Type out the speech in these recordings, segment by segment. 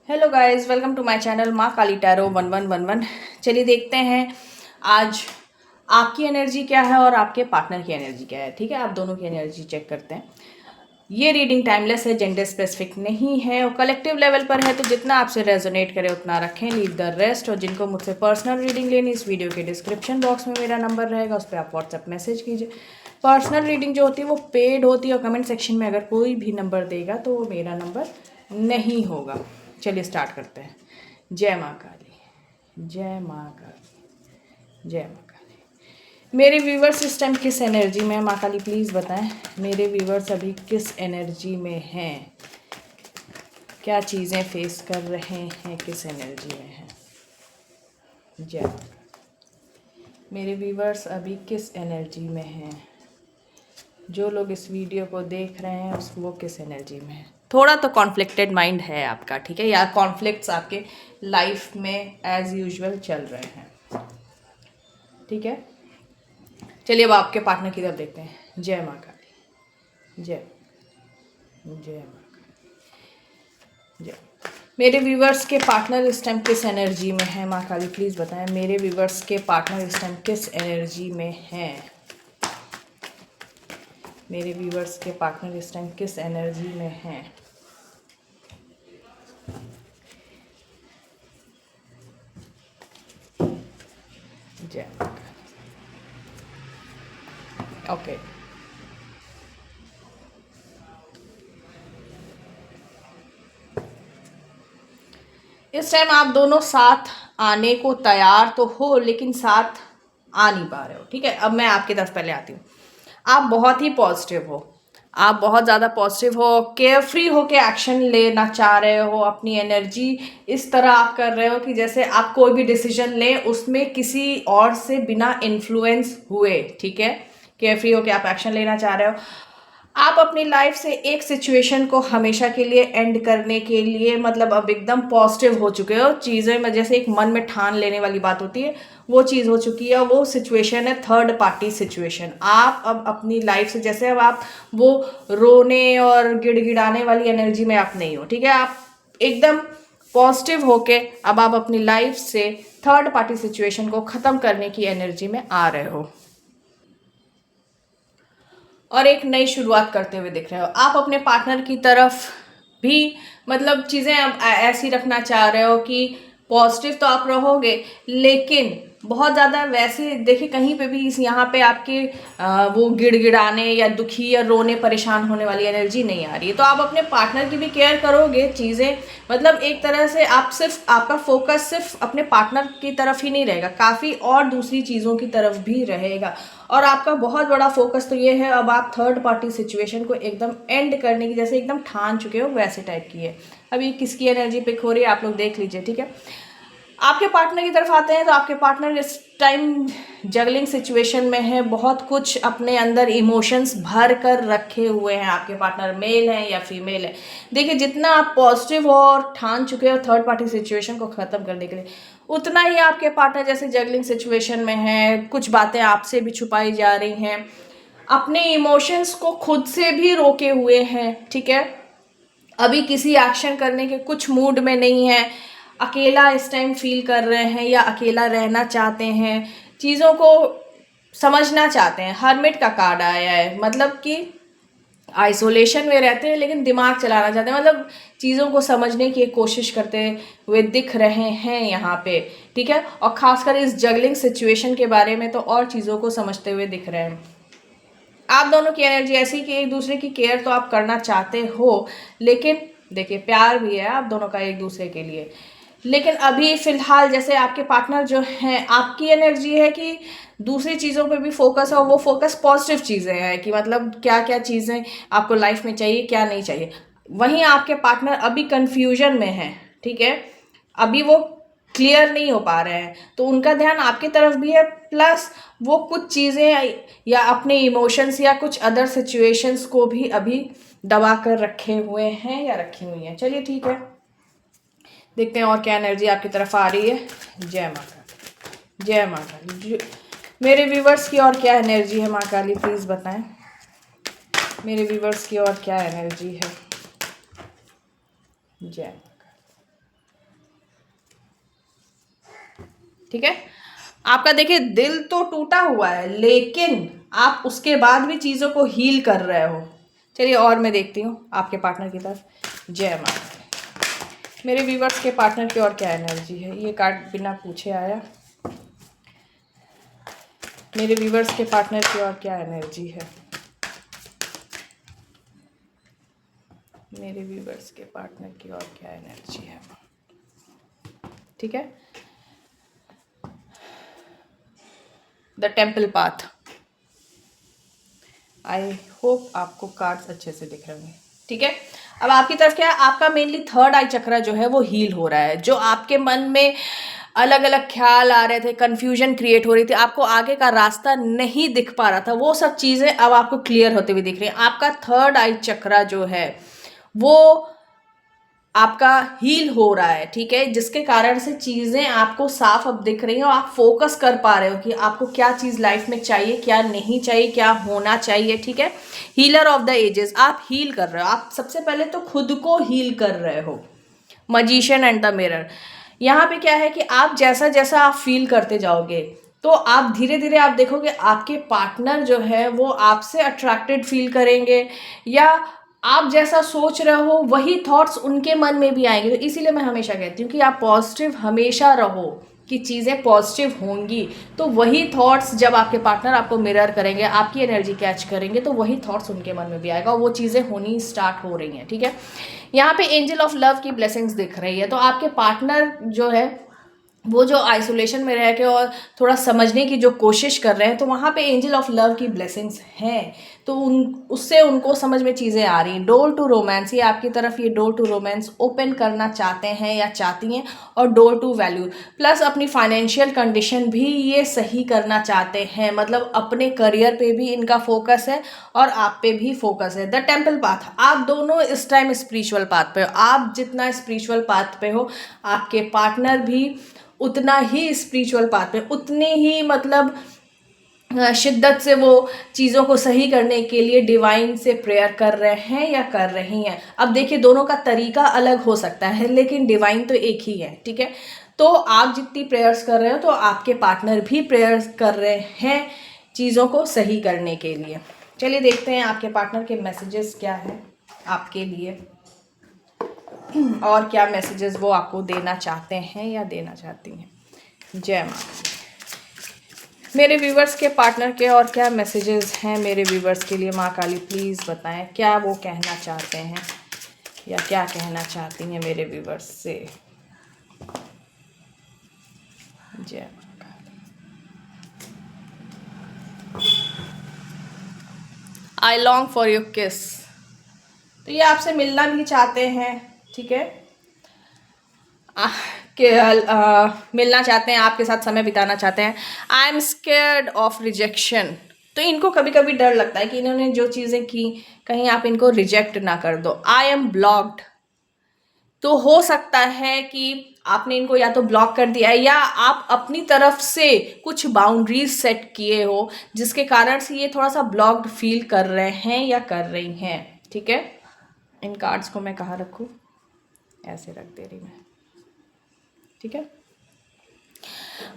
Hello guys, welcome to my channel माँ Kali tarot 1111। चलिए देखते हैं आज आपकी एनर्जी क्या है और आपके पार्टनर की एनर्जी क्या है। ठीक है, आप दोनों की एनर्जी चेक करते हैं। ये रीडिंग टाइमलेस है, जेंडर स्पेसिफिक नहीं है और कलेक्टिव लेवल पर है, तो जितना आपसे रेजोनेट करे उतना रखें, लीव द रेस्ट। और जिनको मुझसे पर्सनल रीडिंग लेनी, इस वीडियो के डिस्क्रिप्शन बॉक्स में मेरा नंबर रहेगा, उस पर आप व्हाट्सएप मैसेज कीजिए। पर्सनल रीडिंग जो होती है वो पेड होती है और कमेंट सेक्शन में अगर कोई भी नंबर देगा तो वो मेरा नंबर नहीं होगा। चलिए स्टार्ट करते हैं। जय माँ काली, जय माँ काली, जय माँ काली। मेरे व्यूवर्स इस टाइम किस एनर्जी में है? माँ काली प्लीज़ बताएं, मेरे व्यूवर्स अभी किस एनर्जी में हैं? क्या चीज़ें फेस कर रहे हैं, किस एनर्जी में हैं? जय माँ काली। मेरे व्यूवर्स अभी किस एनर्जी में हैं? जो लोग इस वीडियो को देख रहे हैं उस वो किस एनर्जी में है? थोड़ा तो कॉन्फ्लिक्टेड माइंड है आपका, ठीक है, या कॉन्फ्लिक्ट्स आपके लाइफ में एज यूजुअल चल रहे हैं। ठीक है, चलिए अब आपके पार्टनर की तरफ देखते हैं। जय माँ काली, जय जय माँ काली, जय। मेरे व्यूवर्स के पार्टनर इस टाइम किस एनर्जी में है? माँ काली प्लीज़ बताएं, मेरे व्यूवर्स के पार्टनर इस टाइम किस एनर्जी में हैं? मेरे व्यूवर्स के पार्टनर इस टाइम किस एनर्जी में हैं? जय माँ काली। ओके, इस टाइम आप दोनों साथ आने को तैयार तो हो लेकिन साथ आ नहीं पा रहे हो। ठीक है, अब मैं आपकी तरफ पहले आती हूँ। आप बहुत ही पॉजिटिव हो, आप बहुत ज़्यादा पॉजिटिव हो, केयर फ्री हो के एक्शन लेना चाह रहे हो। अपनी एनर्जी इस तरह आप कर रहे हो कि जैसे आप कोई भी डिसीजन लें उसमें किसी और से बिना इन्फ्लुएंस हुए। ठीक है, केयर फ्री हो के आप एक्शन लेना चाह रहे हो। आप अपनी लाइफ से एक सिचुएशन को हमेशा के लिए एंड करने के लिए मतलब अब एकदम पॉजिटिव हो चुके हो। चीज़ें में जैसे एक मन में ठान लेने वाली बात होती है, वो चीज़ हो चुकी है। वो सिचुएशन है थर्ड पार्टी सिचुएशन। आप अब अपनी लाइफ से जैसे अब आप वो रोने और गिड़गिड़ाने वाली एनर्जी में आप नहीं हो। ठीक है, आप एकदम पॉजिटिव होके अब आप अपनी लाइफ से थर्ड पार्टी सिचुएशन को ख़त्म करने की एनर्जी में आ रहे हो और एक नई शुरुआत करते हुए दिख रहे हो। आप अपने पार्टनर की तरफ भी मतलब चीज़ें अब ऐसी रखना चाह रहे हो कि पॉजिटिव तो आप रहोगे लेकिन बहुत ज़्यादा वैसे देखिए कहीं पे भी इस यहाँ पे आपके वो गिड़गिड़ाने या दुखी या रोने परेशान होने वाली एनर्जी नहीं आ रही है। तो आप अपने पार्टनर की भी केयर करोगे। चीज़ें मतलब एक तरह से आप सिर्फ आपका फोकस सिर्फ अपने पार्टनर की तरफ ही नहीं रहेगा, काफ़ी और दूसरी चीज़ों की तरफ भी रहेगा। और आपका बहुत बड़ा फोकस तो ये है अब आप थर्ड पार्टी सिचुएशन को एकदम एंड करने की जैसे एकदम ठान चुके हो वैसे टाइप की है। अभी किसकी एनर्जी पिक हो रही है आप लोग देख लीजिए। ठीक है, आपके पार्टनर की तरफ आते हैं तो आपके पार्टनर इस टाइम जगलिंग सिचुएशन में है। बहुत कुछ अपने अंदर इमोशंस भर कर रखे हुए हैं। आपके पार्टनर मेल है या फीमेल है, देखिए जितना आप पॉजिटिव हो और ठान चुके हो थर्ड पार्टी सिचुएशन को ख़त्म करने के लिए, उतना ही आपके पार्टनर जैसे जगलिंग सिचुएशन में है। कुछ बातें आपसे भी छुपाई जा रही हैं, अपने इमोशंस को खुद से भी रोके हुए हैं। ठीक है, अभी किसी एक्शन करने के कुछ मूड में नहीं है, अकेला इस टाइम फील कर रहे हैं या अकेला रहना चाहते हैं, चीज़ों को समझना चाहते हैं। हर्मिट का कार्ड आया है, मतलब कि आइसोलेशन में रहते हैं लेकिन दिमाग चलाना चाहते हैं, मतलब चीज़ों को समझने की कोशिश करते हुए दिख रहे हैं यहाँ पे। ठीक है, और ख़ासकर इस जगलिंग सिचुएशन के बारे में तो और चीज़ों को समझते हुए दिख रहे हैं। आप दोनों की एनर्जी ऐसी कि एक दूसरे की केयर तो आप करना चाहते हो लेकिन देखिए प्यार भी है आप दोनों का एक दूसरे के लिए। लेकिन अभी फ़िलहाल जैसे आपके पार्टनर जो हैं, आपकी एनर्जी है कि दूसरी चीज़ों पे भी फोकस है और वो फोकस पॉजिटिव चीज़ें हैं कि मतलब क्या क्या चीज़ें आपको लाइफ में चाहिए क्या नहीं चाहिए। वहीं आपके पार्टनर अभी कन्फ्यूजन में है। ठीक है, अभी वो क्लियर नहीं हो पा रहे हैं तो उनका ध्यान आपकी तरफ भी है, प्लस वो कुछ चीज़ें या अपने इमोशंस या कुछ अदर सिचुएशंस को भी अभी दबा कर रखे हुए हैं या रखी हुई हैं। चलिए ठीक है, देखते हैं और क्या एनर्जी आपकी तरफ आ रही है। जय माँ काली, जय माँ काली। मेरे व्यूवर्स की और क्या एनर्जी है माँ काली प्लीज़ बताएं, मेरे व्यूवर्स की और क्या एनर्जी है। जय माँ काली, ठीक है। आपका देखिए दिल तो टूटा हुआ है, लेकिन आप उसके बाद भी चीज़ों को हील कर रहे हो। चलिए और मैं देखती हूँ आपके पार्टनर की तरफ। जय माता दी। मेरे व्यूअर्स के पार्टनर की और क्या एनर्जी है, ये कार्ड बिना पूछे आया। मेरे व्यूअर्स के पार्टनर की और क्या एनर्जी है, मेरे व्यूअर्स के पार्टनर की और क्या एनर्जी है। ठीक है। The temple path. I hope आपको कार्ड्स अच्छे से दिख रहे होंगे। ठीक है। अब आपकी तरफ क्या है, आपका मेनली थर्ड आई चक्रा जो है वो हील हो रहा है। जो आपके मन में अलग अलग ख्याल आ रहे थे, कंफ्यूजन क्रिएट हो रही थी, आपको आगे का रास्ता नहीं दिख पा रहा था, वो सब चीज़ें अब आपको क्लियर होते हुए दिख रही हैं। आपका थर्ड आई चक्रा जो है वो आपका हील हो रहा है। ठीक है। जिसके कारण से चीज़ें आपको साफ अब दिख रही हैं और आप फोकस कर पा रहे हो कि आपको क्या चीज़ लाइफ में चाहिए, क्या नहीं चाहिए, क्या होना चाहिए। ठीक है। हीलर ऑफ द एजेस, आप हील कर रहे हो। आप सबसे पहले तो खुद को हील कर रहे हो। मजिशियन एंड द मिरर, यहाँ पे क्या है कि आप जैसा जैसा आप फील करते जाओगे तो आप धीरे धीरे आप देखोगे आपके पार्टनर जो है वो आपसे अट्रैक्टेड फील करेंगे, या आप जैसा सोच रहे हो वही थॉट्स उनके मन में भी आएंगे। तो इसीलिए मैं हमेशा कहती हूँ कि आप पॉजिटिव हमेशा रहो, कि चीज़ें पॉजिटिव होंगी तो वही थॉट्स जब आपके पार्टनर आपको मिरर करेंगे, आपकी एनर्जी कैच करेंगे, तो वही थॉट्स उनके मन में भी आएगा और वो चीज़ें होनी स्टार्ट हो रही हैं। ठीक है। यहाँ पे एंजल ऑफ लव की ब्लेसिंग्स दिख रही है। तो आपके पार्टनर जो है वो जो आइसोलेशन में रह के और थोड़ा समझने की जो कोशिश कर रहे हैं, तो वहाँ पे एंजल ऑफ लव की ब्लेसिंग्स हैं, तो उससे उनको समझ में चीज़ें आ रही हैं। डोर टू रोमांस, ये आपकी तरफ ये डोर टू रोमांस ओपन करना चाहते हैं या चाहती हैं, और डोर टू वैल्यू प्लस अपनी फाइनेंशियल कंडीशन भी ये सही करना चाहते हैं। मतलब अपने करियर पे भी इनका फोकस है और आप पे भी फोकस है। द टेम्पल पाथ, आप दोनों इस टाइम स्पिरिचुअल पाथ पे हो। आप जितना स्पिरिचुअल पाथ पे हो, आपके पार्टनर भी उतना ही स्पिरिचुअल पाथ पे, उतनी ही मतलब शिद्दत से वो चीज़ों को सही करने के लिए डिवाइन से प्रेयर कर रहे हैं या कर रही हैं। अब देखिए दोनों का तरीका अलग हो सकता है, लेकिन डिवाइन तो एक ही है। ठीक है। तो आप जितनी प्रेयर्स कर रहे हो, तो आपके पार्टनर भी प्रेयर्स कर रहे हैं चीज़ों को सही करने के लिए। चलिए देखते हैं आपके पार्टनर के मैसेजेस क्या हैं आपके लिए, और क्या मैसेजेस वो आपको देना चाहते हैं या देना चाहती हैं। जय माता दी। मेरे व्यूवर्स के पार्टनर के और क्या मैसेजेस हैं मेरे व्यूवर्स के लिए, माँ काली प्लीज़ बताएं क्या वो कहना चाहते हैं या क्या कहना चाहती हैं मेरे व्यूवर्स से। जय माँ काली। आई लॉन्ग फॉर योर किस, तो ये आपसे मिलना भी चाहते हैं। ठीक है। मिलना चाहते हैं, आपके साथ समय बिताना चाहते हैं। I am scared of rejection, तो इनको कभी कभी डर लगता है कि इन्होंने जो चीज़ें की कहीं आप इनको रिजेक्ट ना कर दो। आई एम ब्लॉक्ड, तो हो सकता है कि आपने इनको या तो ब्लॉक कर दिया है या आप अपनी तरफ से कुछ बाउंड्रीज सेट किए हो, जिसके कारण से ये थोड़ा सा ब्लॉक्ड फील कर रहे हैं या कर रही हैं। ठीक है। इन कार्ड्स को मैं कहाँ रखूँ, ऐसे रख दे रही मैं। ठीक है।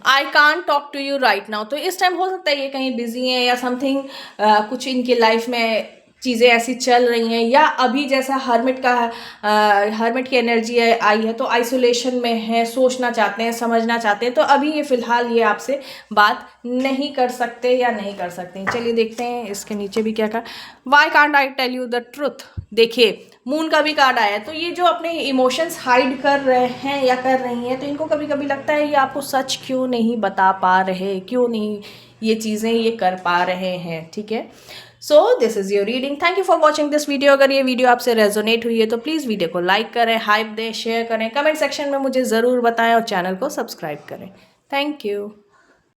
I can't talk to you right now, तो इस टाइम हो सकता है ये कहीं बिजी हैं या समथिंग, कुछ इनकी लाइफ में चीज़ें ऐसी चल रही हैं, या अभी जैसा हर्मिट की एनर्जी आई है तो आइसोलेशन में है, सोचना चाहते हैं, समझना चाहते हैं, तो अभी ये फ़िलहाल ये आपसे बात नहीं कर सकते या नहीं कर सकते। चलिए देखते हैं इसके नीचे भी क्या कहा। Why can't I tell you the truth, देखिए मून का भी कार्ड आया है, तो ये जो अपने इमोशंस हाइड कर रहे हैं या कर रही हैं, तो इनको कभी कभी लगता है ये आपको सच क्यों नहीं बता पा रहे, क्यों नहीं ये चीज़ें ये कर पा रहे हैं। ठीक है। So this is your reading. Thank you for watching this video. अगर ये वीडियो आपसे रेजोनेट हुई है तो प्लीज़ वीडियो को लाइक करें, हाइप दें, शेयर करें, कमेंट सेक्शन में मुझे ज़रूर बताएं और चैनल को सब्सक्राइब करें। Thank you.